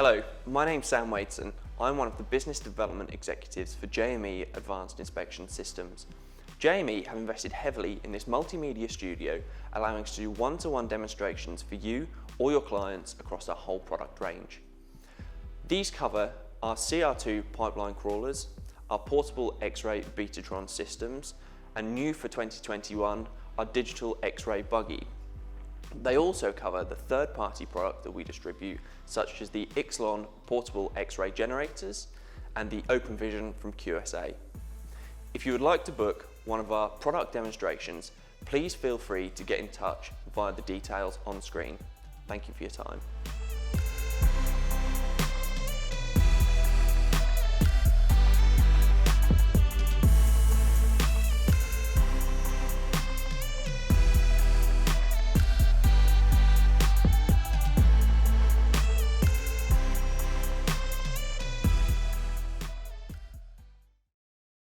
Hello, my name's Sam Wadeson. I'm one of the business development executives for JME Advanced Inspection Systems. JME have invested heavily in this multimedia studio, allowing us to do one-to-one demonstrations for you or your clients across our whole product range. These cover our CR2 pipeline crawlers, our portable X-ray Betatron systems, and new for 2021, our digital X-ray buggy. They also cover the third-party product that we distribute, such as the Ixlon portable X-ray generators and the OpenVision from QSA. If you would like to book one of our product demonstrations, please feel free to get in touch via the details on screen. Thank you for your time.